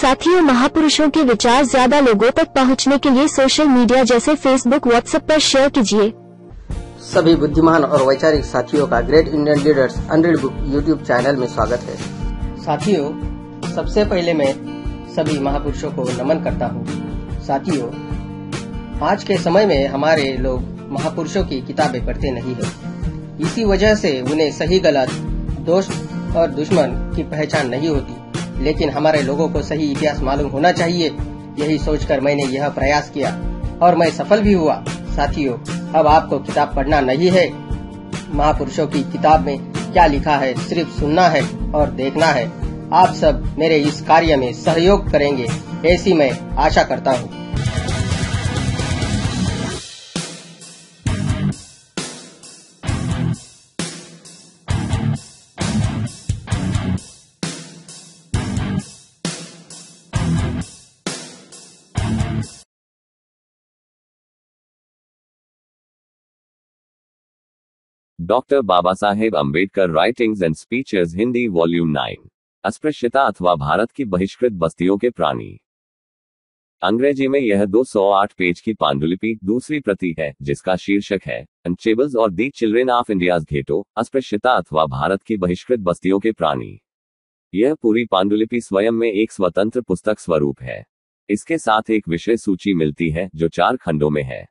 साथियों, महापुरुषों के विचार ज्यादा लोगों तक पहुंचने के लिए सोशल मीडिया जैसे फेसबुक, व्हाट्सएप पर शेयर कीजिए। सभी बुद्धिमान और वैचारिक साथियों का great Indian leaders unread book YouTube channel में स्वागत है। साथियों, सबसे पहले मैं सभी महापुरुषों को नमन करता हूँ। साथियों, आज के समय में हमारे लोग महापुरुषों की किताबें पढ़ते नहीं है। इसी वजह से उन्हें सही गलत, दोस्त और दुश्मन की पहचान नहीं होती। लेकिन हमारे लोगों को सही इतिहास मालूम होना चाहिए। यही सोचकर मैंने यह प्रयास किया और मैं सफल भी हुआ। साथियों, अब आपको किताब पढ़ना नहीं है, महापुरुषों की किताब में क्या लिखा है सिर्फ सुनना है और देखना है। आप सब मेरे इस कार्य में सहयोग करेंगे, ऐसी मैं आशा करता हूँ। Doctor Baba Saheb Ambedkar writings and speeches Hindi volume 9। अस्पृश्यता अथवा भारत की बहिष्कृत बस्तियों के प्राणी। अंग्रेजी में यह 208 पेज की पांडुलिपि दूसरी प्रति है, जिसका शीर्षक है अनचेबल्स और the children of India's ghetto, अस्पृश्यता अथवा भारत की बहिष्कृत बस्तियों के प्राणी। यह पूरी पांडुलिपि स्वयं में एक स्वतंत्र पुस्तक स्वरूप है। इसके साथ एक विषय सूची मिलती है जो 4 खंडों में है।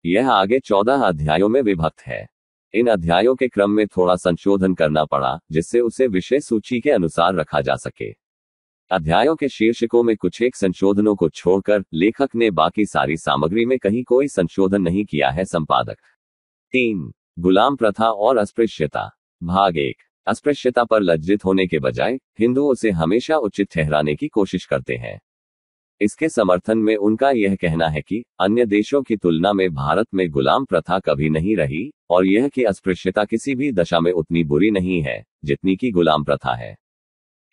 यह आगे 14 अध्यायों में विभक्त है। इन अध्यायों के क्रम में थोड़ा संशोधन करना पड़ा, जिससे उसे विषय सूची के अनुसार रखा जा सके। अध्यायों के शीर्षकों में कुछ एक संशोधनों को छोड़कर लेखक ने बाकी सारी सामग्री में कहीं कोई संशोधन नहीं किया है। संपादक 3। गुलाम प्रथा और अस्पृश्यता। भाग 1। अस्पृश्यता पर लज्जित होने के बजाय हिंदू उसे हमेशा उचित ठहराने की कोशिश करते हैं। इसके समर्थन में उनका यह कहना है कि अन्य देशों की तुलना में भारत में गुलाम प्रथा कभी नहीं रही और यह कि अस्पृश्यता किसी भी दशा में उतनी बुरी नहीं है जितनी की गुलाम प्रथा है।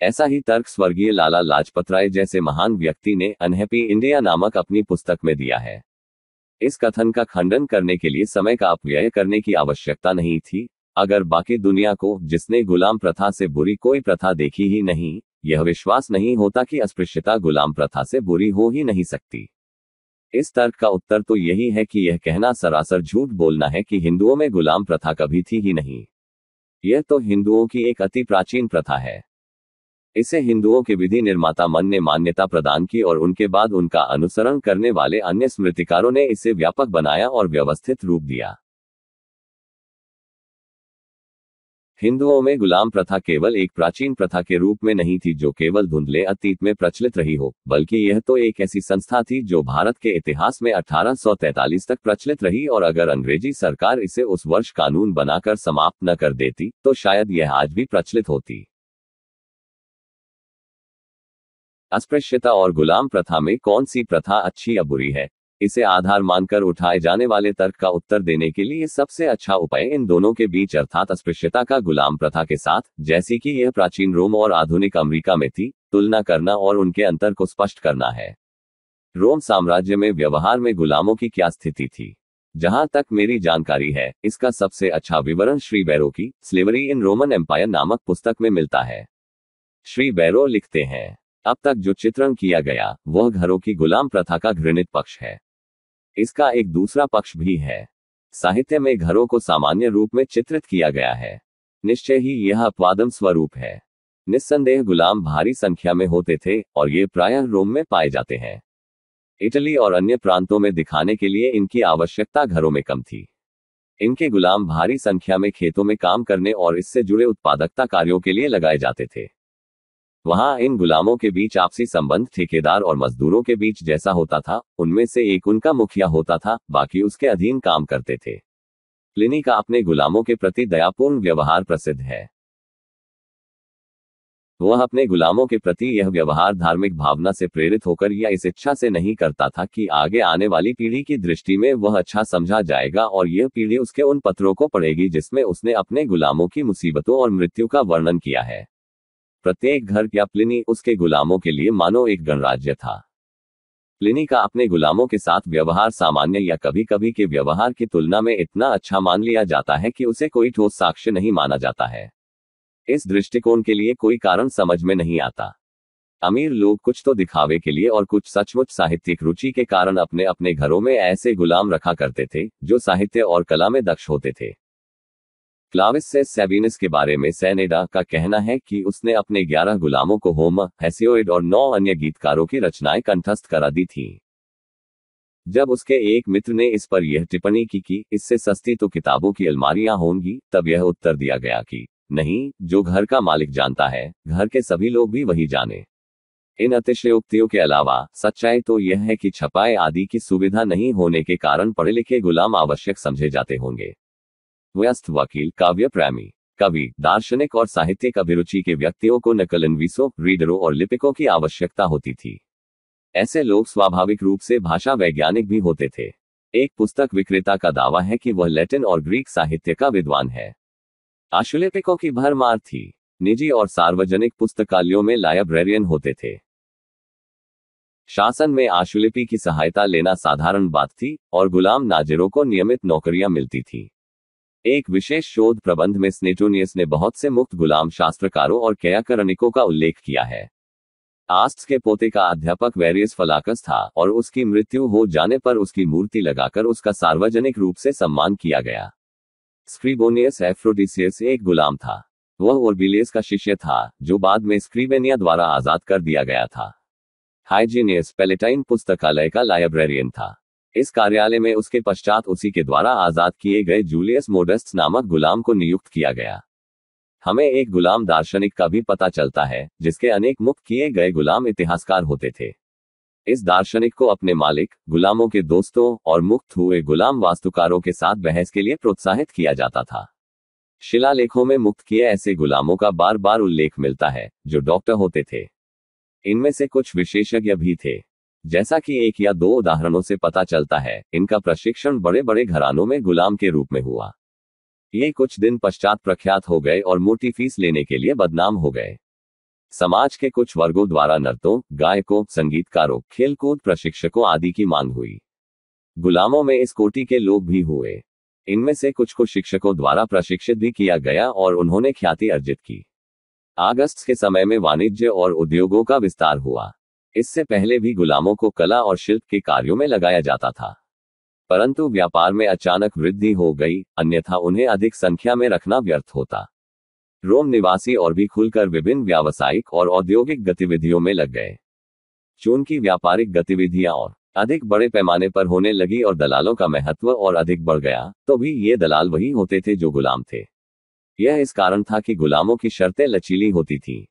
ऐसा ही तर्क स्वर्गीय लाला लाजपत राय जैसे महान व्यक्ति ने अनहैप्पी इंडिया नामक अपनी पुस्तक में दिया है। इस कथन का खंडन करने के लिए समय का अपव्यय करने की आवश्यकता नहीं थी। अगर बाकी दुनिया को, जिसने गुलाम प्रथा से बुरी कोई प्रथा देखी ही नहीं, यह विश्वास नहीं होता कि अस्पृश्यता गुलाम प्रथा से बुरी हो ही नहीं सकती। इस तर्क का उत्तर तो यही है कि यह कहना सरासर झूठ बोलना है कि हिंदुओं में गुलाम प्रथा कभी थी ही नहीं। यह तो हिंदुओं की एक अति प्राचीन प्रथा है। इसे हिंदुओं के विधि निर्माता मन ने मान्यता प्रदान की और उनके बाद उनका अनुसरण करने वाले अन्य स्मृतिकारों ने इसे व्यापक बनाया और व्यवस्थित रूप दिया। हिंदुओं में गुलाम प्रथा केवल एक प्राचीन प्रथा के रूप में नहीं थी जो केवल धुंधले अतीत में प्रचलित रही हो, बल्कि यह तो एक ऐसी संस्था थी जो भारत के इतिहास में 1843 तक प्रचलित रही और अगर अंग्रेजी सरकार इसे उस वर्ष कानून बनाकर समाप्त न कर देती तो शायद यह आज भी प्रचलित होती। अस्पृश्यता और गुलाम प्रथा में कौन सी प्रथा अच्छी या बुरी है, इसे आधार मानकर उठाए जाने वाले तर्क का उत्तर देने के लिए सबसे अच्छा उपाय इन दोनों के बीच अर्थात अस्पृश्यता का गुलाम प्रथा के साथ, जैसी कि यह प्राचीन रोम और आधुनिक अमेरिका में थी, तुलना करना और उनके अंतर को स्पष्ट करना है। रोम साम्राज्य में व्यवहार में गुलामों की क्या स्थिति थी? जहां तक मेरी जानकारी है, इसका सबसे अच्छा विवरण श्री बैरो की स्लेवरी इन रोमन एम्पायर नामक पुस्तक में मिलता है। श्री बैरो लिखते हैं, अब तक जो चित्रण किया गया वह घरों की गुलाम प्रथा का घृणित पक्ष है। इसका एक दूसरा पक्ष भी है। साहित्य में घरों को सामान्य रूप में चित्रित किया गया है। निश्चय ही यह अपवादम स्वरूप है। निस्संदेह गुलाम भारी संख्या में होते थे और ये प्रायः रोम में पाए जाते हैं। इटली और अन्य प्रांतों में दिखाने के लिए इनकी आवश्यकता घरों में कम थी। इनके गुलाम भारी संख्या में खेतों में काम करने और इससे जुड़े उत्पादकता कार्यों के लिए लगाए जाते थे। वहां इन गुलामों के बीच आपसी संबंध ठेकेदार और मजदूरों के बीच जैसा होता था, उनमें से एक उनका मुखिया होता था, बाकी उसके अधीन काम करते थे। प्लिनी का अपने गुलामों के प्रति दयापूर्ण व्यवहार प्रसिद्ध है। वह अपने गुलामों के प्रति यह व्यवहार धार्मिक भावना से प्रेरित होकर या इस इच्छा से नहीं करता था कि आगे आने वाली पीढ़ी की दृष्टि में वह अच्छा समझा जाएगा और यह पीढ़ी उसके उन पत्रों को पढ़ेगी जिसमें उसने अपने गुलामों की मुसीबतों और मृत्यु का वर्णन किया है। प्रत्येक घर या प्लिनी उसके गुलामों के लिए मानो एक गणराज्य था। प्लिनी का अपने गुलामों के साथ व्यवहार सामान्य या कभी कभी के व्यवहार की तुलना में इतना अच्छा मान लिया जाता है कि उसे कोई ठोस साक्ष्य नहीं माना जाता है। इस दृष्टिकोण के लिए कोई कारण समझ में नहीं आता। अमीर लोग कुछ तो दिखावे के लिए और कुछ सचमुच साहित्यिक रुचि के कारण अपने अपने घरों में ऐसे गुलाम रखा करते थे जो साहित्य और कला में दक्ष होते थे। क्लाविस से सेबिनस के बारे में सेनेडा का कहना है कि उसने अपने 11 गुलामों को होमर, हेसिओड और 9 अन्य गीतकारों की रचनाएं कंठस्थ करा दी थी। जब उसके एक मित्र ने इस पर यह टिप्पणी की कि इससे सस्ती तो किताबों की अलमारियां होंगी, तब यह उत्तर दिया गया कि नहीं, जो घर का मालिक जानता है, घर के सभी लोग भी वही जाने। इन अतिशयोक्तियों के अलावा सच्चाई तो यह है कि छपाई आदि की सुविधा नहीं होने के कारण पढ़े लिखे गुलाम आवश्यक समझे जाते होंगे। व्यस्त वकील, काव्य प्रेमी, कवि, दार्शनिक और साहित्यिक अभिरुचि के व्यक्तियों को नकलनवीसों, रीडरों और लिपिकों की आवश्यकता होती थी। ऐसे लोग स्वाभाविक रूप से भाषा वैज्ञानिक भी होते थे। एक पुस्तक विक्रेता का दावा है कि वह लैटिन और ग्रीक साहित्य का विद्वान है। आशुलिपिकों की भरमार थी। निजी और सार्वजनिक पुस्तकालयों में लाइब्रेरियन होते थे। शासन में आशुलिपि की सहायता लेना साधारण बात थी और गुलाम नाजिरों को नियमित नौकरियां मिलती थी। एक विशेष शोध प्रबंध में स्नेटोनियस ने बहुत से मुक्त गुलाम शास्त्रकारों और कैयाकरणिकों का उल्लेख किया है। आस्ट्स के पोते का अध्यापक वेरियस फलाकस था और उसकी मृत्यु हो जाने पर उसकी मूर्ति लगाकर उसका सार्वजनिक रूप से सम्मान किया गया। स्क्रिबोनियस एफ्रोडिसियस एक गुलाम था। वह ओर्बिलियस का शिष्य था, जो बाद में स्क्रिबेनिया द्वारा आजाद कर दिया गया था। हाइजीनियस पैलेटाइन पुस्तकालय का लाइब्रेरियन था। इस कार्यालय में उसके पश्चात उसी के द्वारा आजाद किए गए जूलियस मोडेस्टस नामक गुलाम को नियुक्त किया गया। हमें एक गुलाम दार्शनिक का भी पता चलता है, जिसके अनेक मुक्त किए गए गुलाम इतिहासकार होते थे। इस दार्शनिक को अपने मालिक, गुलामों के दोस्तों और मुक्त हुए गुलाम वास्तुकारों के साथ बहस के लिए प्रोत्साहित किया जाता था। शिलालेखों में मुक्त किए ऐसे गुलामों का बार बार उल्लेख मिलता है, जो डॉक्टर होते थे। इनमें से कुछ विशेषज्ञ भी थे। जैसा कि 1 या 2 उदाहरणों से पता चलता है, इनका प्रशिक्षण बड़े बड़े घरानों में गुलाम के रूप में हुआ। ये कुछ दिन पश्चात प्रख्यात हो गए और मोटी फीस लेने के लिए बदनाम हो गए। समाज के कुछ वर्गों द्वारा नर्तकों, गायकों, संगीतकारों, खेलकूद प्रशिक्षकों आदि की मांग हुई। गुलामों में इस कोटि के लोग भी हुए। इनमें से कुछ को शिक्षकों द्वारा प्रशिक्षित भी किया गया और उन्होंने ख्याति अर्जित की। अगस्त के समय में वाणिज्य और उद्योगों का विस्तार हुआ। इससे पहले भी गुलामों को कला और शिल्प के कार्यों में लगाया जाता था, परंतु व्यापार में अचानक वृद्धि हो गई, अन्यथा उन्हें अधिक संख्या में रखना व्यर्थ होता। रोम निवासी और भी खुलकर विभिन्न व्यावसायिक और औद्योगिक गतिविधियों में लग गए। चूंकि व्यापारिक गतिविधियां और अधिक बड़े पैमाने पर होने लगी और दलालों का महत्व और अधिक बढ़ गया, तो भी ये दलाल वही होते थे जो गुलाम थे। यह इस कारण था कि गुलामों की शर्तें लचीली होती थी।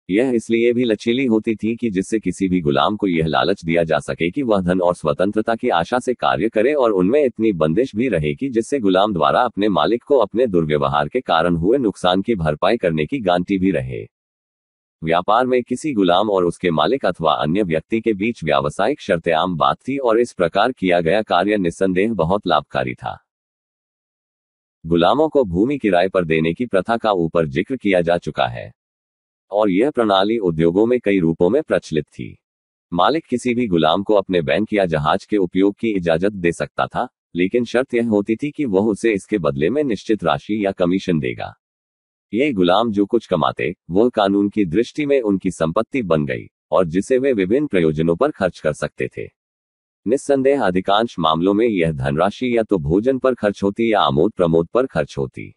यह इसलिए भी लचीली होती थी कि जिससे किसी भी गुलाम को यह लालच दिया जा सके कि वह धन और स्वतंत्रता की आशा से कार्य करे, और उनमें इतनी बंदिश भी रहे कि जिससे गुलाम द्वारा अपने मालिक को अपने दुर्व्यवहार के कारण हुए नुकसान की भरपाई करने की गारंटी भी रहे। व्यापार में किसी गुलाम और उसके मालिक अथवा अन्य व्यक्ति के बीच व्यावसायिक शर्तें आम बात थी और इस प्रकार किया गया कार्य निस्संदेह बहुत लाभकारी था। गुलामों को भूमि किराए पर देने की प्रथा का ऊपर जिक्र किया जा चुका है, और यह प्रणाली उद्योगों में कई रूपों में प्रचलित थी। मालिक किसी भी गुलाम को अपने बैंक या जहाज के उपयोग की इजाजत दे सकता था, लेकिन शर्त यह होती थी कि वह उसे इसके बदले में निश्चित राशि या कमीशन देगा। ये गुलाम जो कुछ कमाते, वह कानून की दृष्टि में उनकी संपत्ति बन गई और जिसे वे विभिन्न प्रयोजनों पर खर्च कर सकते थे। निस्संदेह अधिकांश मामलों में यह धनराशि या तो भोजन पर खर्च होती या आमोद प्रमोद पर खर्च होती।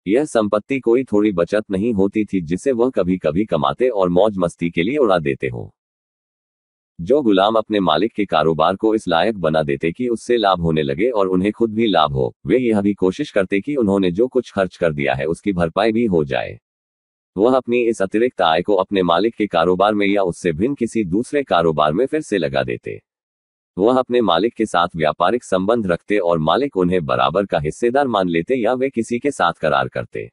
यह संपत्ति कोई थोड़ी बचत नहीं होती थी जिसे वह कभी कभी कमाते और मौज मस्ती के लिए उड़ा देते हो। जो गुलाम अपने मालिक के कारोबार को इस लायक बना देते कि उससे लाभ होने लगे और उन्हें खुद भी लाभ हो, वे यह भी कोशिश करते कि उन्होंने जो कुछ खर्च कर दिया है उसकी भरपाई भी हो जाए। वह अपनी इस अतिरिक्त आय को अपने मालिक के कारोबार में या उससे भिन्न किसी दूसरे कारोबार में फिर से लगा देते। वह अपने मालिक के साथ व्यापारिक संबंध रखते और मालिक उन्हें बराबर का हिस्सेदार मान लेते या वे किसी के साथ करार करते।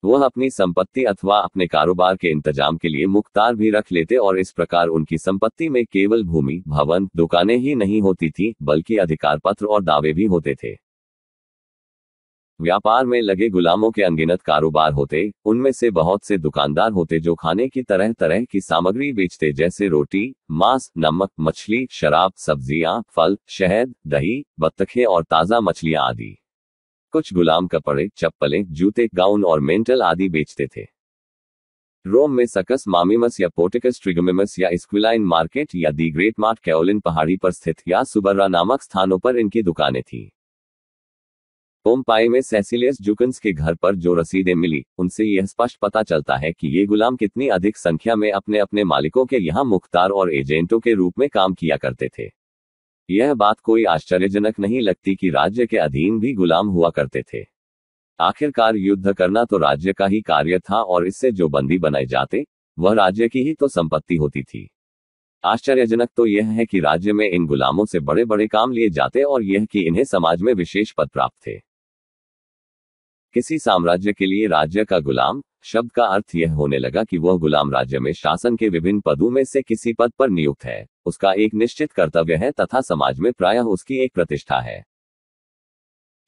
वह अपनी संपत्ति अथवा अपने कारोबार के इंतजाम के लिए मुख्तार भी रख लेते और इस प्रकार उनकी संपत्ति में केवल भूमि, भवन, दुकानें ही नहीं होती थी, बल्कि अधिकार पत्र और दावे भी होते थे। व्यापार में लगे गुलामों के अनगिनत कारोबार होते। उनमें से बहुत से दुकानदार होते जो खाने की तरह तरह की सामग्री बेचते, जैसे रोटी, मांस, नमक, मछली, शराब, सब्जियां, फल, शहद, दही, बत्तखें और ताजा मछलियां आदि। कुछ गुलाम कपड़े, चप्पलें, जूते, गाउन और मेंटल आदि बेचते थे। रोम में सकस मामिमस या पोर्टिकस ट्रिगोमिमस या स्क्विलाइन मार्केट या दी ग्रेट मार्ट कैओलिन पहाड़ी पर स्थित या सुबर्रा नामक स्थानों पर इनकी दुकानें थीं। पोम्पाई में सेसिलियस जुकन्स के घर पर जो रसीदें मिली, उनसे यह स्पष्ट पता चलता है कि ये गुलाम कितनी अधिक संख्या में अपने अपने मालिकों के यहाँ मुख्तार और एजेंटों के रूप में काम किया करते थे। यह बात कोई आश्चर्यजनक नहीं लगती कि राज्य के अधीन भी गुलाम हुआ करते थे। आखिरकार युद्ध करना तो राज्य का ही कार्य था और इससे जो बंदी बनाए जाते, वह राज्य की ही तो संपत्ति होती थी। आश्चर्यजनक तो यह है कि राज्य में इन गुलामों से बड़े बड़े काम लिए जाते और यह कि इन्हें समाज में विशेष पद प्राप्त थे। किसी साम्राज्य के लिए राज्य का गुलाम शब्द का अर्थ यह होने लगा कि वह गुलाम राज्य में शासन के विभिन्न पदों में से किसी पद पर नियुक्त है, उसका एक निश्चित कर्तव्य है तथा समाज में प्रायः उसकी एक प्रतिष्ठा है।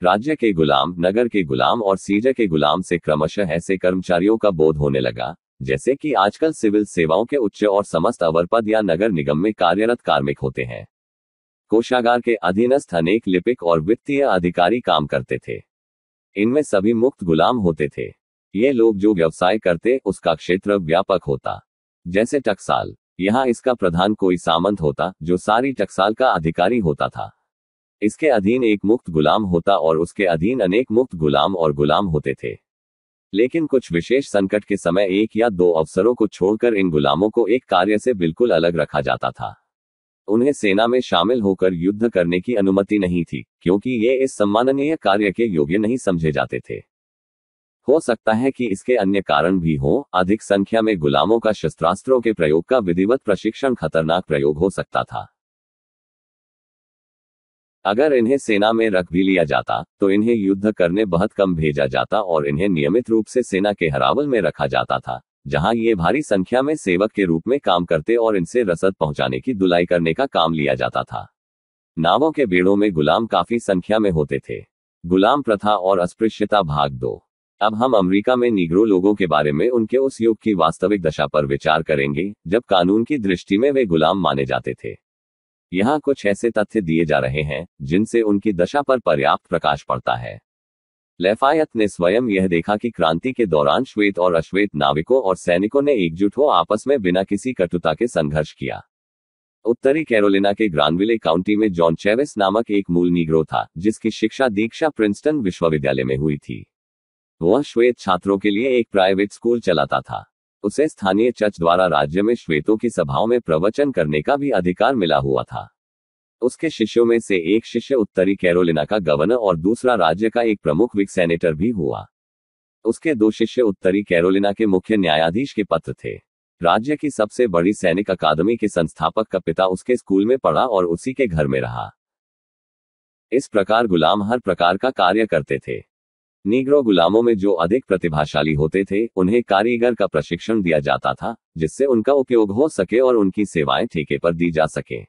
राज्य के गुलाम, नगर के गुलाम और सीजर के गुलाम से क्रमशः ऐसे कर्मचारियों का बोध होने लगा, जैसे कि आजकल सिविल सेवाओं के उच्च और समस्त अवर पद या नगर निगम में कार्यरत कार्मिक होते हैं। कोषागार के अधीनस्थ अनेक लिपिक और वित्तीय अधिकारी काम करते थे। इनमें सभी मुक्त गुलाम होते थे। ये लोग जो व्यवसाय करते उसका क्षेत्र व्यापक होता। जैसे टकसाल, यहाँ इसका प्रधान कोई सामंत होता जो सारी टकसाल का अधिकारी होता था। इसके अधीन एक मुक्त गुलाम होता और उसके अधीन अनेक मुक्त गुलाम और गुलाम होते थे। लेकिन कुछ विशेष संकट के समय एक या दो अफसरों को छोड़कर इन गुलामों को एक कार्य से बिल्कुल अलग रखा जाता था। उन्हें सेना में शामिल होकर युद्ध करने की अनुमति नहीं थी, क्योंकि ये इस सम्माननीय कार्य के योग्य नहीं समझे जाते थे। हो सकता है कि इसके अन्य कारण भी हों। अधिक संख्या में गुलामों का शस्त्रास्त्रों के प्रयोग का विधिवत प्रशिक्षण खतरनाक प्रयोग हो सकता था। अगर इन्हें सेना में रख भी लिया जाता तो इन्हें युद्ध करने बहुत कम भेजा जाता और इन्हें नियमित रूप से सेना के हरावल में रखा जाता था, जहां ये भारी संख्या में सेवक के रूप में काम करते और इनसे रसद पहुंचाने की धुलाई करने का काम लिया जाता था। नावों के बेड़ों में गुलाम काफी संख्या में होते थे। गुलाम प्रथा और अस्पृश्यता भाग 2। अब हम अमेरिका में नीग्रो लोगों के बारे में उनके उस युग की वास्तविक दशा पर विचार करेंगे जब कानून की दृष्टि में वे गुलाम माने जाते थे। यहाँ कुछ ऐसे तथ्य दिए जा रहे हैं जिनसे उनकी दशा पर पर्याप्त प्रकाश पड़ता है। लैफायत ने स्वयं यह देखा कि क्रांति के दौरान श्वेत और अश्वेत नाविकों और सैनिकों ने एकजुट हो आपस में बिना किसी कटुता के संघर्ष किया। उत्तरी कैरोलिना के ग्रानविले काउंटी में जॉन चेविस नामक एक मूल नीग्रो था, जिसकी शिक्षा दीक्षा प्रिंसटन विश्वविद्यालय में हुई थी। वह श्वेत छात्रों के लिए एक प्राइवेट स्कूल चलाता था। उसे स्थानीय चर्च द्वारा राज्य में श्वेतों की सभाओं में प्रवचन करने का भी अधिकार मिला हुआ था। उसके शिष्यों में से एक शिष्य उत्तरी कैरोलिना का गवर्नर और दूसरा राज्य का एक प्रमुख विक सेनेटर भी हुआ। उसके दो शिष्य उत्तरी कैरोलिना के मुख्य न्यायाधीश के पुत्र थे। राज्य की सबसे बड़ी सैनिक अकादमी के संस्थापक का पिता उसके स्कूल में पढ़ा और उसी के घर में रहा। इस प्रकार गुलाम हर प्रकार का कार्य करते थे। नीग्रो गुलामों में जो अधिक प्रतिभाशाली होते थे, उन्हें कारीगर का प्रशिक्षण दिया जाता था, जिससे उनका उपयोग हो सके और उनकी सेवाएं ठेके पर दी जा सके।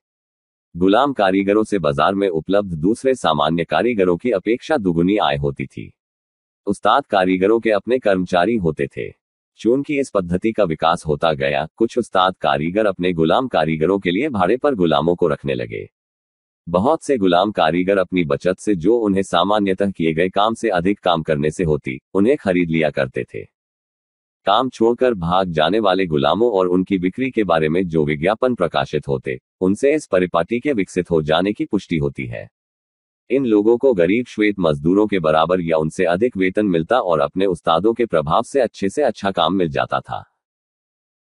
गुलाम कारीगरों से बाजार में उपलब्ध दूसरे सामान्य कारीगरों की अपेक्षा दुगुनी आय होती थी। उस्ताद कारीगरों के अपने कर्मचारी होते थे। चूंकि इस पद्धति का विकास होता गया, कुछ उस्ताद कारीगर अपने गुलाम कारीगरों के लिए भाड़े पर गुलामों को रखने लगे। बहुत से गुलाम कारीगर अपनी बचत से, जो उन्हें सामान्यतः किए गए काम से अधिक काम करने से होती, उन्हें खरीद लिया करते थे। काम छोड़कर भाग जाने वाले गुलामों और उनकी बिक्री के बारे में जो विज्ञापन प्रकाशित होते, उनसे इस परिपाटी के विकसित हो जाने की पुष्टि होती है। इन लोगों को गरीब श्वेत मजदूरों के बराबर या उनसे अधिक वेतन मिलता और अपने उस्तादों के प्रभाव से अच्छा काम मिल जाता था।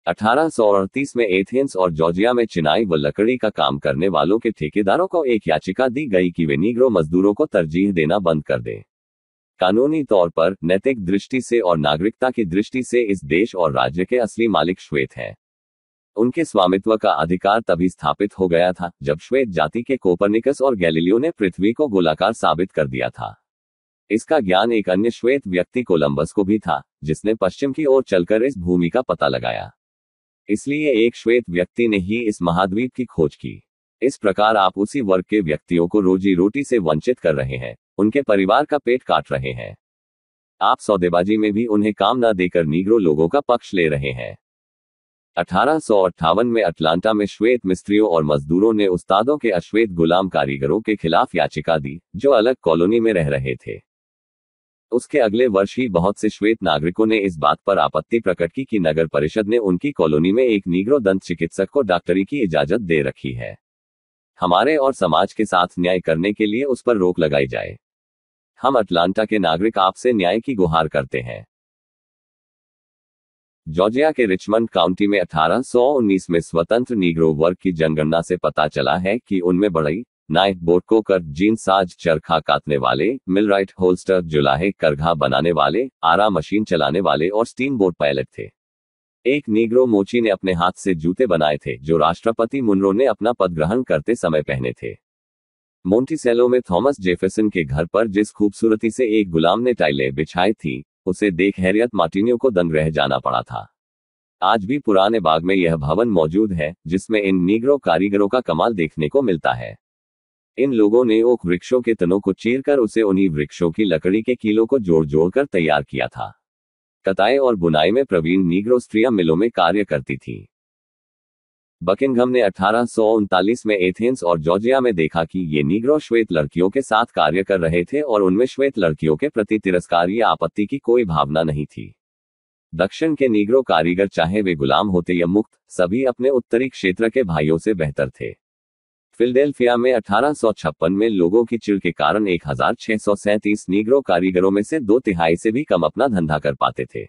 1838 में एथेंस और जॉर्जिया में चिनाई व लकड़ी का काम करने वालों के ठेकेदारों को एक याचिका दी गई कि वे नीग्रो मजदूरों को तरजीह देना बंद कर दें। कानूनी तौर पर, नैतिक दृष्टि से और नागरिकता की दृष्टि से इस देश और राज्य के असली मालिक श्वेत हैं। उनके स्वामित्व का अधिकार तभी स्थापित हो गया था जब श्वेत जाति के कोपरनिकस और गैलीलियो ने पृथ्वी को गोलाकार साबित कर दिया था। इसका ज्ञान एक अन्य श्वेत व्यक्ति कोलंबस को भी था, जिसने पश्चिम की ओर चलकर इस भूमि का पता लगाया। इसलिए एक श्वेत व्यक्ति ने ही इस महाद्वीप की खोज की। इस प्रकार आप उसी वर्ग के व्यक्तियों को रोजी रोटी से वंचित कर रहे हैं, उनके परिवार का पेट काट रहे हैं। आप सौदेबाजी में भी उन्हें काम न देकर नीग्रो लोगों का पक्ष ले रहे हैं। 1858 में अटलांटा में श्वेत मिस्त्रियों और मजदूरों ने उस्तादों के अश्वेत गुलाम कारीगरों के खिलाफ याचिका दी, जो अलग कॉलोनी में रह रहे थे। उसके अगले वर्ष ही बहुत से श्वेत नागरिकों ने इस बात पर आपत्ति प्रकट की कि नगर परिषद ने उनकी कॉलोनी में एक नीग्रो दंत चिकित्सक को डॉक्टरी की इजाजत दे रखी है। हमारे और समाज के साथ न्याय करने के लिए उस पर रोक लगाई जाए। हम अटलांटा के नागरिक आपसे न्याय की गुहार करते हैं। जॉर्जिया के रिचमंड काउंटी में 1819 में स्वतंत्र नीग्रो वर्ग की जनगणना से पता चला है कि उनमें बढ़ई, नाई, बोट कोकर, जीन साज, चरखा काटने वाले, मिलराइट, होल्स्टर, जुलाहे, करघा बनाने वाले, आरा मशीन चलाने वाले और स्टीम बोट पायलट थे। एक नीग्रो मोची ने अपने हाथ से जूते बनाए थे जो राष्ट्रपति मुनरो ने अपना पद ग्रहण करते समय पहने थे। मोंटिसेलो में थॉमस जेफरसन के घर पर जिस खूबसूरती से एक गुलाम ने टाइलें बिछाई थी, उसे देख हैरियट मार्टिन्यू को दंग रह जाना पड़ा था। आज भी पुराने बाग में यह भवन मौजूद है जिसमें इन नीग्रो कारीगरों का कमाल देखने को मिलता है। इन लोगों ने ओक वृक्षों के तनों को चीरकर उसे उन्हीं वृक्षों की लकड़ी के कीलों को जोड़ जोड़कर तैयार किया था। कताई और बुनाई में प्रवीण नीग्रो स्त्रियां मिलों में कार्य करती थी। बकिंघम ने 1839 में एथेंस और जॉर्जिया में देखा कि ये नीग्रो श्वेत लड़कियों के साथ कार्य कर रहे थे और उनमें श्वेत लड़कियों के प्रति तिरस्कार या आपत्ति की कोई भावना नहीं थी। दक्षिण के नीग्रो कारीगर चाहे वे गुलाम होते या मुक्त, सभी अपने उत्तरी क्षेत्र के भाइयों से बेहतर थे। फिलडेल्फिया में 1856 में लोगों की चिढ़ के कारण 1637 नीग्रो कारीगरों में से 2/3 से भी कम अपना धंधा कर पाते थे।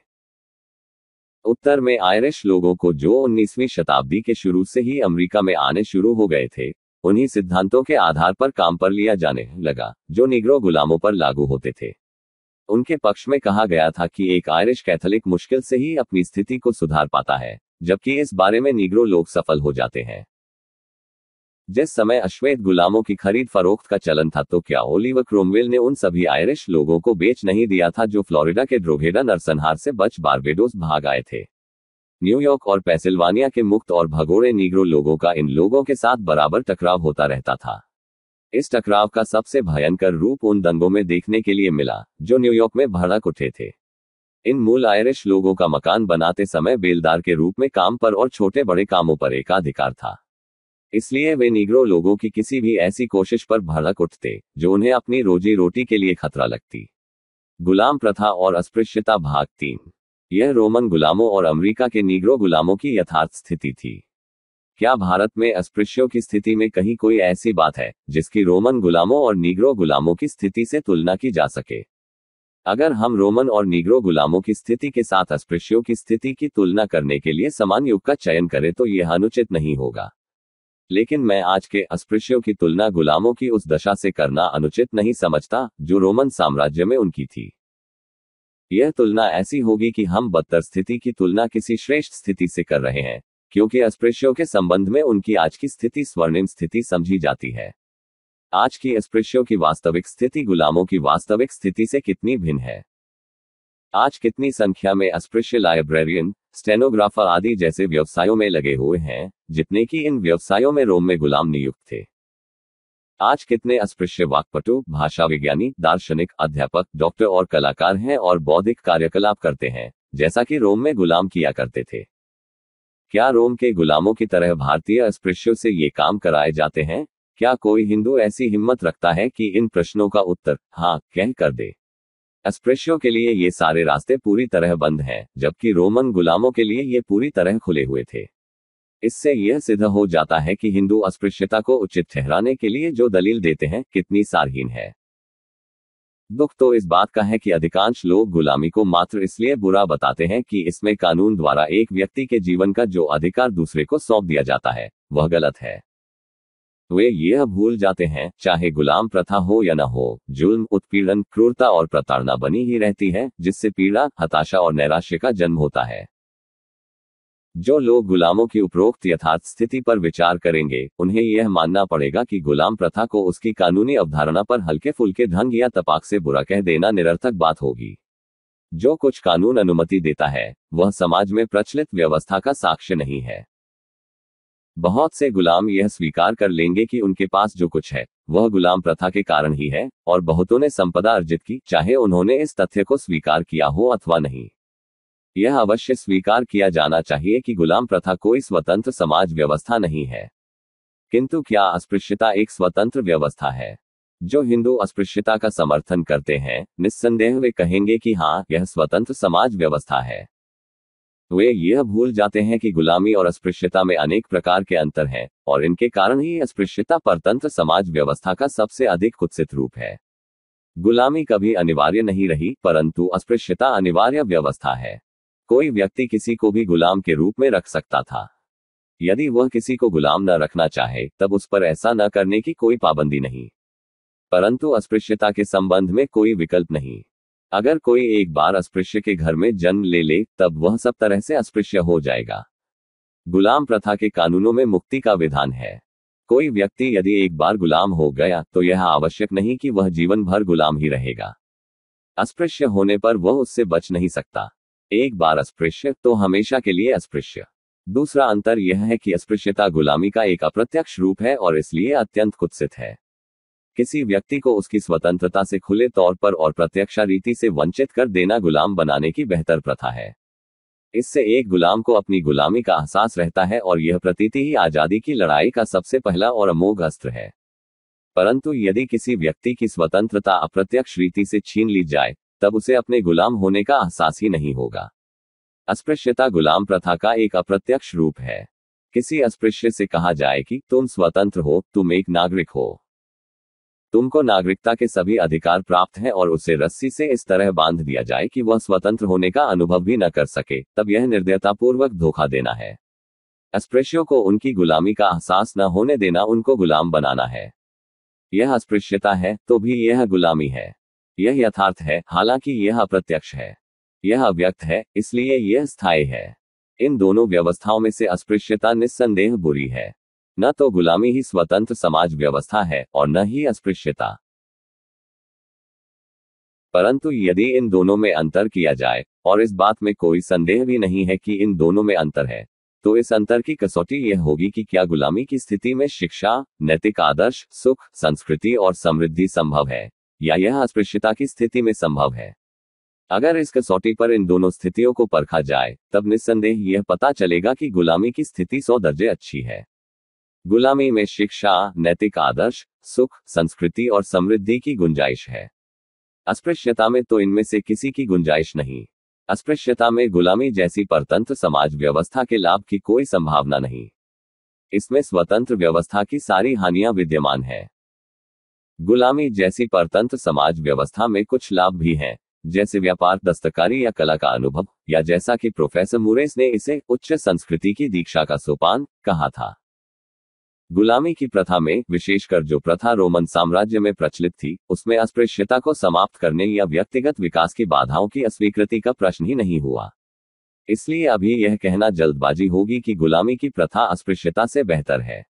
उत्तर में आयरिश लोगों को जो 19वीं शताब्दी के शुरू से ही अमेरिका में आने शुरू हो गए थे, उन्हीं सिद्धांतों के आधार पर काम पर लिया जाने लगा जो नीग्रो गुलामों पर लागू होते थे। उनके पक्ष में कहा गया था कि एक आयरिश कैथोलिक मुश्किल से ही अपनी स्थिति को सुधार पाता है, जबकि इस बारे में नीग्रो लोग सफल हो जाते हैं। जिस समय अश्वेत गुलामों की खरीद फरोख्त का चलन था, तो क्या ओलिवर क्रोमवेल ने उन सभी आयरिश लोगों को बेच नहीं दिया था जो फ्लोरिडा के ड्रोघेडा नरसंहार से बच बारबेडोस भाग आए थे? न्यूयॉर्क और पेंसिल्वानिया के मुक्त और भगोड़े नीग्रो लोगों का इन लोगों के साथ बराबर टकराव होता रहता था। इस टकराव का सबसे भयंकर रूप उन दंगों में देखने के लिए मिला जो न्यूयॉर्क में भड़क उठे थे। इन मूल आयरिश लोगों का मकान बनाते समय बेलदार के रूप में काम पर और छोटे बड़े कामों पर एकाधिकार था। इसलिए वे नीग्रो लोगों की किसी भी ऐसी कोशिश पर भड़क उठते जो उन्हें अपनी रोजी रोटी के लिए खतरा लगती। गुलाम प्रथा और अस्पृश्यता भाग 3। यह रोमन गुलामों और अमेरिका के नीग्रो गुलामों की यथार्थ स्थिति थी। क्या भारत में अस्पृश्यों की स्थिति में कहीं कोई ऐसी बात है जिसकी रोमन गुलामों और नीग्रो गुलामों की स्थिति से तुलना की जा सके? अगर हम रोमन और नीग्रो गुलामों की स्थिति के साथ अस्पृश्यों की स्थिति की तुलना करने के लिए समान युग का चयन करें तो यह अनुचित नहीं होगा। लेकिन मैं आज के अस्पृश्यों की तुलना गुलामों की उस दशा से करना अनुचित नहीं समझता जो रोमन साम्राज्य में उनकी थी। यह तुलना ऐसी होगी कि हम बदतर स्थिति की तुलना किसी श्रेष्ठ स्थिति से कर रहे हैं, क्योंकि अस्पृश्यों के संबंध में उनकी आज की स्थिति स्वर्णिम स्थिति समझी जाती है। आज की अस्पृश्यों की वास्तविक स्थिति गुलामों की वास्तविक स्थिति से कितनी भिन्न है? आज कितनी संख्या में अस्पृश्य लाइब्रेरियन, स्टेनोग्राफर आदि जैसे व्यवसायों में लगे हुए हैं, जितने कि इन व्यवसायों में रोम में गुलाम नियुक्त थे? आज कितने अस्पृश्य वाक्पटु, भाषा विज्ञानी, दार्शनिक, अध्यापक, डॉक्टर और कलाकार हैं और बौद्धिक कार्यकलाप करते हैं, जैसा कि रोम में गुलाम किया करते थे? क्या रोम के गुलामों की तरह भारतीय अस्पृश्यों से ये काम कराए जाते हैं? क्या कोई हिंदू ऐसी हिम्मत रखता है कि इन प्रश्नों का उत्तर हाँ कह कर दे? अस्पृश्यों के लिए ये सारे रास्ते पूरी तरह बंद हैं, जबकि रोमन गुलामों के लिए ये पूरी तरह खुले हुए थे। इससे यह सिद्ध हो जाता है कि हिंदू अस्पृश्यता को उचित ठहराने के लिए जो दलील देते हैं कितनी सारहीन है। दुख तो इस बात का है कि अधिकांश लोग गुलामी को मात्र इसलिए बुरा बताते हैं कि इसमें कानून द्वारा एक व्यक्ति के जीवन का जो अधिकार दूसरे को सौंप दिया जाता है वह गलत है। वे यह भूल जाते हैं, चाहे गुलाम प्रथा हो या न हो, जुल्म, उत्पीड़न, क्रूरता और प्रताड़ना बनी ही रहती है, जिससे पीड़ा, हताशा और नैराश्य का जन्म होता है। जो लोग गुलामों की उपरोक्त यथार्थ स्थिति पर विचार करेंगे, उन्हें यह मानना पड़ेगा कि गुलाम प्रथा को उसकी कानूनी अवधारणा पर हल्के फुल्के ढंग या तपाक से बुरा कह देना निरर्थक बात होगी। जो कुछ कानून अनुमति देता है, वह समाज में प्रचलित व्यवस्था का साक्ष्य नहीं है। बहुत से गुलाम यह स्वीकार कर लेंगे कि उनके पास जो कुछ है, वह गुलाम प्रथा के कारण ही है, और बहुतों ने संपदा अर्जित की, चाहे उन्होंने इस तथ्य को स्वीकार किया हो अथवा नहीं। यह अवश्य स्वीकार किया जाना चाहिए कि गुलाम प्रथा कोई स्वतंत्र समाज व्यवस्था नहीं है। किंतु क्या अस्पृश्यता एक स्वतंत्र व्यवस्था है? जो हिंदू अस्पृश्यता का समर्थन करते हैं, निस्संदेह वे कहेंगे कि हाँ, यह स्वतंत्र समाज व्यवस्था है। वे यह भूल जाते हैं कि गुलामी और अस्पृश्यता में अनेक प्रकार के अंतर हैं, और इनके कारण ही अस्पृश्यता परतंत्र समाज व्यवस्था का सबसे अधिक कुत्सित रूप है। गुलामी कभी अनिवार्य नहीं रही, परंतु अस्पृश्यता अनिवार्य व्यवस्था है। कोई व्यक्ति किसी को भी गुलाम के रूप में रख सकता था। यदि वह किसी को गुलाम न रखना चाहे, तब उस पर ऐसा न करने की कोई पाबंदी नहीं। परंतु अस्पृश्यता के संबंध में कोई विकल्प नहीं। अगर कोई एक बार अस्पृश्य के घर में जन्म ले ले, तब वह सब तरह से अस्पृश्य हो जाएगा। गुलाम प्रथा के कानूनों में मुक्ति का विधान है। कोई व्यक्ति यदि एक बार गुलाम हो गया, तो यह आवश्यक नहीं कि वह जीवन भर गुलाम ही रहेगा। अस्पृश्य होने पर वह उससे बच नहीं सकता। एक बार अस्पृश्य तो हमेशा के लिए अस्पृश्य। दूसरा अंतर यह है कि अस्पृश्यता गुलामी का एक अप्रत्यक्ष रूप है और इसलिए अत्यंत कुत्सित है। किसी व्यक्ति को उसकी स्वतंत्रता से खुले तौर पर और प्रत्यक्षा रीति से वंचित कर देना गुलाम बनाने की बेहतर प्रथा है। इससे एक गुलाम को अपनी गुलामी का एहसास रहता है और यह प्रतीति ही आजादी की लड़ाई का सबसे पहला और अमोघ अस्त्र है। परंतु यदि किसी व्यक्ति की स्वतंत्रता अप्रत्यक्ष रीति से छीन ली जाए, तब उसे अपने गुलाम होने का एहसास ही नहीं होगा। अस्पृश्यता गुलाम प्रथा का एक अप्रत्यक्ष रूप है। किसी अस्पृश्य से कहा जाए कि तुम स्वतंत्र हो, तुम एक नागरिक हो, तुमको नागरिकता के सभी अधिकार प्राप्त हैं, और उसे रस्सी से इस तरह बांध दिया जाए कि वह स्वतंत्र होने का अनुभव भी न कर सके, तब यह निर्दयतापूर्वक धोखा देना है। अस्पृश्यों को उनकी गुलामी का एहसास न होने देना उनको गुलाम बनाना है। यह अस्पृश्यता है तो भी यह गुलामी है। यह यथार्थ है, हालांकि यह अप्रत्यक्ष है। यह अव्यक्त है, इसलिए यह स्थायी है। इन दोनों व्यवस्थाओं में से अस्पृश्यता निस्संदेह बुरी है। न तो गुलामी ही स्वतंत्र समाज व्यवस्था है और न ही अस्पृश्यता। परंतु यदि इन दोनों में अंतर किया जाए, और इस बात में कोई संदेह भी नहीं है कि इन दोनों में अंतर है, तो इस अंतर की कसौटी यह होगी कि क्या गुलामी की स्थिति में शिक्षा, नैतिक आदर्श, सुख, संस्कृति और समृद्धि संभव है, या यह अस्पृश्यता की स्थिति में संभव है। अगर इस कसौटी पर इन दोनों स्थितियों को परखा जाए, तब निस्संदेह यह पता चलेगा कि गुलामी की स्थिति 100 दर्जे अच्छी है। गुलामी में शिक्षा, नैतिक आदर्श, सुख, संस्कृति और समृद्धि की गुंजाइश है। अस्पृश्यता में तो इनमें से किसी की गुंजाइश नहीं। अस्पृश्यता में गुलामी जैसी परतंत्र समाज व्यवस्था के लाभ की कोई संभावना नहीं। इसमें स्वतंत्र व्यवस्था की सारी हानियां विद्यमान है। गुलामी जैसी परतंत्र समाज व्यवस्था में कुछ लाभ भी हैं, जैसे व्यापार, दस्तकारी या कला का अनुभव, या जैसा कि प्रोफेसर मुरेस ने इसे उच्च संस्कृति की दीक्षा का सोपान कहा था। गुलामी की प्रथा में, विशेषकर जो प्रथा रोमन साम्राज्य में प्रचलित थी, उसमें अस्पृश्यता को समाप्त करने या व्यक्तिगत विकास की बाधाओं की अस्वीकृति का प्रश्न ही नहीं हुआ। इसलिए अभी यह कहना जल्दबाजी होगी कि गुलामी की प्रथा अस्पृश्यता से बेहतर है।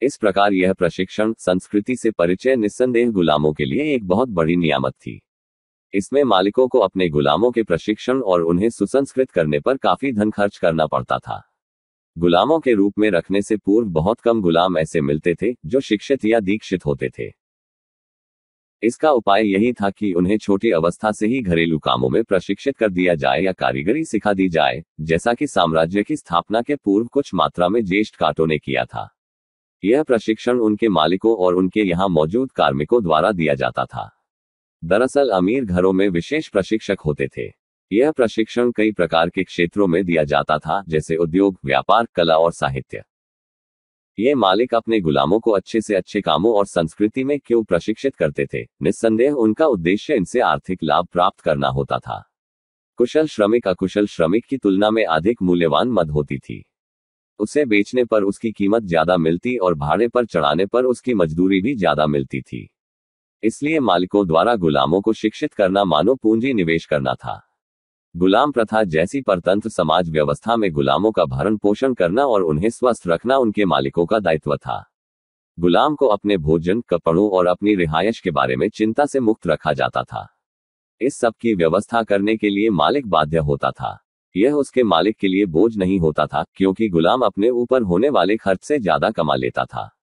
इस प्रकार यह प्रशिक्षण, संस्कृति से परिचय निस्संदेह गुलामों के लिए एक बहुत बड़ी नियामत थी। इसमें मालिकों को अपने गुलामों के प्रशिक्षण और उन्हें सुसंस्कृत करने पर काफी धन खर्च करना पड़ता था। गुलामों के रूप में रखने से पूर्व बहुत कम गुलाम ऐसे मिलते थे जो शिक्षित या दीक्षित होते थे। इसका उपाय यही था कि उन्हें छोटी अवस्था से ही घरेलू कामों में प्रशिक्षित कर दिया जाए या कारीगरी सिखा दी जाए, जैसा कि साम्राज्य की स्थापना के पूर्व कुछ मात्रा में ज्येष्ठ काटों ने किया था। यह प्रशिक्षण उनके मालिकों और उनके यहाँ मौजूद कार्मिकों द्वारा दिया जाता था। दरअसल अमीर घरों में विशेष प्रशिक्षक होते थे। यह प्रशिक्षण कई प्रकार के क्षेत्रों में दिया जाता था, जैसे उद्योग, व्यापार, कला और साहित्य। ये मालिक अपने गुलामों को अच्छे से अच्छे कामों और संस्कृति में क्यों प्रशिक्षित करते थे? निस्संदेह उनका उद्देश्य इनसे आर्थिक लाभ प्राप्त करना होता था। कुशल श्रमिक अकुशल श्रमिक की तुलना में अधिक मूल्यवान मद होती थी। उसे बेचने पर उसकी कीमत ज्यादा मिलती और भाड़े पर चढ़ाने पर उसकी मजदूरी भी ज्यादा मिलती थी। इसलिए मालिकों द्वारा गुलामों को शिक्षित करना मानव पूंजी निवेश करना था। गुलाम प्रथा जैसी परतंत्र समाज व्यवस्था में गुलामों का भरण पोषण करना और उन्हें स्वस्थ रखना उनके मालिकों का दायित्व था। गुलाम को अपने भोजन, कपड़ों और अपनी रिहायश के बारे में चिंता से मुक्त रखा जाता था। इस सब की व्यवस्था करने के लिए मालिक बाध्य होता था। यह उसके मालिक के लिए बोझ नहीं होता था, क्योंकि गुलाम अपने ऊपर होने वाले खर्च से ज्यादा कमा लेता था।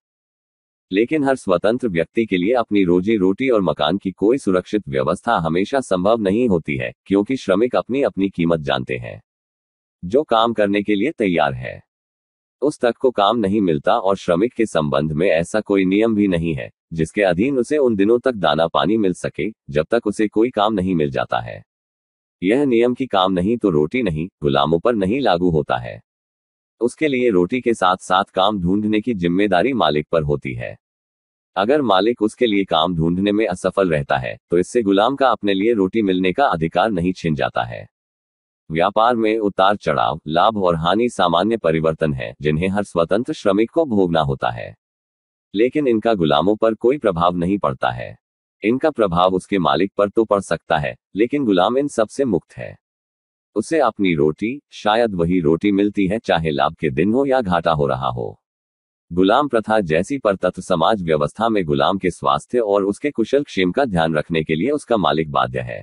लेकिन हर स्वतंत्र व्यक्ति के लिए अपनी रोजी रोटी और मकान की कोई सुरक्षित व्यवस्था हमेशा संभव नहीं होती है, क्योंकि श्रमिक अपनी अपनी कीमत जानते हैं। जो काम करने के लिए तैयार है, उस तक को काम नहीं मिलता, और श्रमिक के संबंध में ऐसा कोई नियम भी नहीं है जिसके अधीन उसे उन दिनों तक दाना पानी मिल सके जब तक उसे कोई काम नहीं मिल जाता है। यह नियम कि काम नहीं तो रोटी नहीं गुलामों पर नहीं लागू होता है। उसके लिए रोटी के साथ साथ काम ढूंढने की जिम्मेदारी मालिक पर होती है। अगर मालिक उसके लिए काम ढूंढने में असफल रहता है तो इससे गुलाम का अपने लिए रोटी मिलने का अधिकार नहीं छिन जाता है। व्यापार में उतार चढ़ाव, लाभ और हानि सामान्य परिवर्तन है जिन्हें हर स्वतंत्र श्रमिक को भोगना होता है, लेकिन इनका गुलामों पर कोई प्रभाव नहीं पड़ता है। इनका प्रभाव उसके मालिक पर तो पड़ सकता है, लेकिन गुलाम इन सब से मुक्त है। उसे अपनी रोटी, शायद वही रोटी मिलती है चाहे लाभ के दिन हो या घाटा हो रहा हो। गुलाम प्रथा जैसी परतंत्र समाज व्यवस्था में गुलाम के स्वास्थ्य और उसके कुशल क्षेम का ध्यान रखने के लिए उसका मालिक बाध्य है।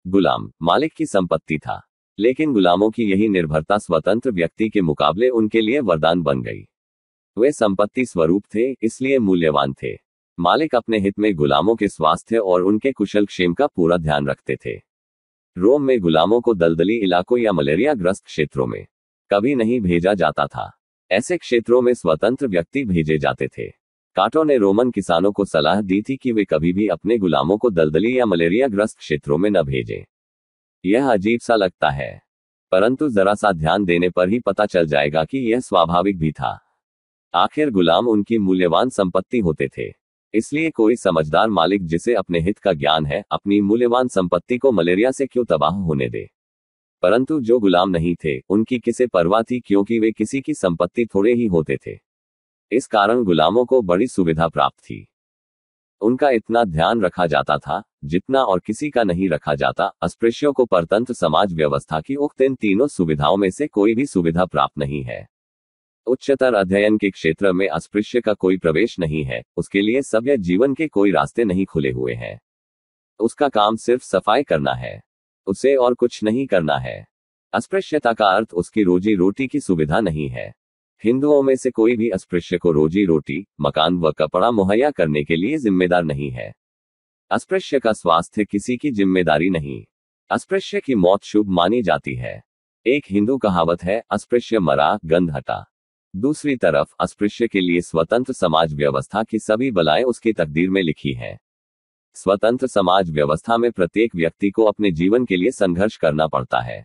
गुलाम मालिक की संपत्ति था, लेकिन गुलामों की यही निर्भरता स्वतंत्र व्यक्ति के मुकाबले उनके लिए वरदान बन गई। वे संपत्ति स्वरूप थे, इसलिए मूल्यवान थे। मालिक अपने हित में गुलामों के स्वास्थ्य और उनके कुशल क्षेम का पूरा ध्यान रखते थे। रोम में गुलामों को दलदली इलाकों या मलेरिया ग्रस्त क्षेत्रों में कभी नहीं भेजा जाता था। ऐसे क्षेत्रों में स्वतंत्र व्यक्ति भेजे जाते थे। काटो ने रोमन किसानों को सलाह दी थी कि वे कभी भी अपने गुलामों को दलदली या मलेरिया ग्रस्त क्षेत्रों में न भेजें। यह अजीब सा लगता है, परंतु जरा सा ध्यान देने पर ही पता चल जाएगा कि यह स्वाभाविक भी था। आखिर गुलाम उनकी मूल्यवान संपत्ति होते थे, इसलिए कोई समझदार मालिक जिसे अपने हित का ज्ञान है अपनी मूल्यवान संपत्ति को मलेरिया से क्यों तबाह होने दे। परंतु जो गुलाम नहीं थे उनकी किसे परवाह थी, क्योंकि वे किसी की संपत्ति थोड़े ही होते थे। इस कारण गुलामों को बड़ी सुविधा प्राप्त थी। उनका इतना ध्यान रखा जाता था जितना और किसी का नहीं रखा जाता। अस्पृश्यों को परतंत्र समाज व्यवस्था की उक्त इन तीनों सुविधाओं में से कोई भी सुविधा प्राप्त नहीं है। उच्चतर अध्ययन के क्षेत्र में अस्पृश्य का कोई प्रवेश नहीं है। उसके लिए सभ्य जीवन के कोई रास्ते नहीं खुले हुए हैं। उसका काम सिर्फ सफाई करना है, उसे और कुछ नहीं करना है। अस्पृश्यता का अर्थ उसकी रोजी रोटी की सुविधा नहीं है। हिंदुओं में से कोई भी अस्पृश्य को रोजी रोटी, मकान व कपड़ा मुहैया करने के लिए जिम्मेदार नहीं है। अस्पृश्य का स्वास्थ्य किसी की जिम्मेदारी नहीं। अस्पृश्य की मौत शुभ मानी जाती है। एक हिंदू कहावत है, अस्पृश्य मरा गंध हटा। दूसरी तरफ अस्पृश्य के लिए स्वतंत्र समाज व्यवस्था की सभी बलाएं उसकी तकदीर में लिखी है। स्वतंत्र समाज व्यवस्था में प्रत्येक व्यक्ति को अपने जीवन के लिए संघर्ष करना पड़ता है।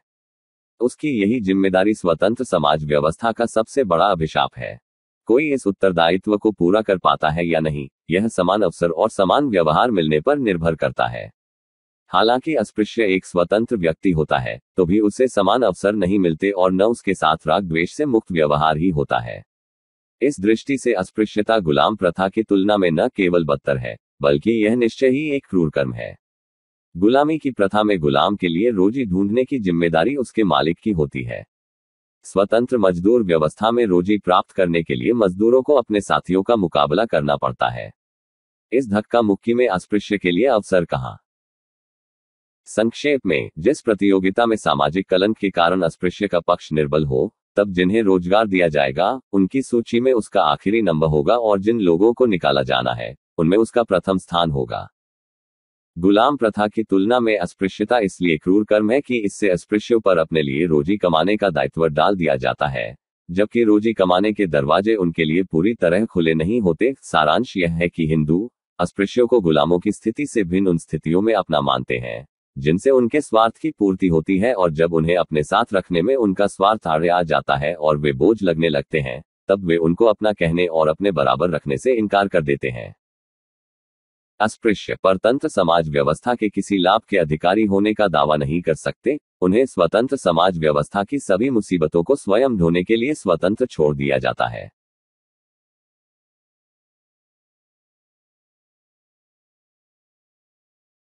उसकी यही जिम्मेदारी स्वतंत्र समाज व्यवस्था का सबसे बड़ा अभिशाप है। कोई इस उत्तरदायित्व को पूरा कर पाता है या नहीं, यह समान अवसर और समान व्यवहार मिलने पर निर्भर करता है। हालांकि अस्पृश्य एक स्वतंत्र व्यक्ति होता है तो भी उसे समान अवसर नहीं मिलते और न उसके साथ राग द्वेष से मुक्त व्यवहार ही होता है। इस दृष्टि से अस्पृश्यता गुलाम प्रथा की तुलना में न केवल बदतर है, बल्कि यह निश्चय ही एक क्रूर कर्म है। गुलामी की प्रथा में गुलाम के लिए रोजी ढूंढने की जिम्मेदारी उसके मालिक की होती है। स्वतंत्र मजदूर व्यवस्था में रोजी प्राप्त करने के लिए मजदूरों को अपने साथियों का मुकाबला करना पड़ता है। इस धक्का मुक्की में अस्पृश्य के लिए अवसर कहाँ। संक्षेप में, जिस प्रतियोगिता में सामाजिक कलंक के कारण अस्पृश्य का पक्ष निर्बल हो, तब जिन्हें रोजगार दिया जाएगा उनकी सूची में उसका आखिरी नंबर होगा और जिन लोगों को निकाला जाना है उनमें उसका प्रथम स्थान होगा। गुलाम प्रथा की तुलना में अस्पृश्यता इसलिए क्रूर कर्म है कि इससे अस्पृश्यों पर अपने लिए रोजी कमाने का दायित्व डाल दिया जाता है, जबकि रोजी कमाने के दरवाजे उनके लिए पूरी तरह खुले नहीं होते। सारांश यह है कि हिंदू अस्पृश्यों को गुलामों की स्थिति से भिन्न उन स्थितियों में अपना मानते हैं जिनसे उनके स्वार्थ की पूर्ति होती है, और जब उन्हें अपने साथ रखने में उनका स्वार्थ आड़े आ जाता है और वे बोझ लगने लगते हैं, तब वे उनको अपना कहने और अपने बराबर रखने से इनकार कर देते हैं। अस्पृश्य परतंत्र समाज व्यवस्था के किसी लाभ के अधिकारी होने का दावा नहीं कर सकते। उन्हें स्वतंत्र समाज व्यवस्था की सभी मुसीबतों को स्वयं ढोने के लिए स्वतंत्र छोड़ दिया जाता है।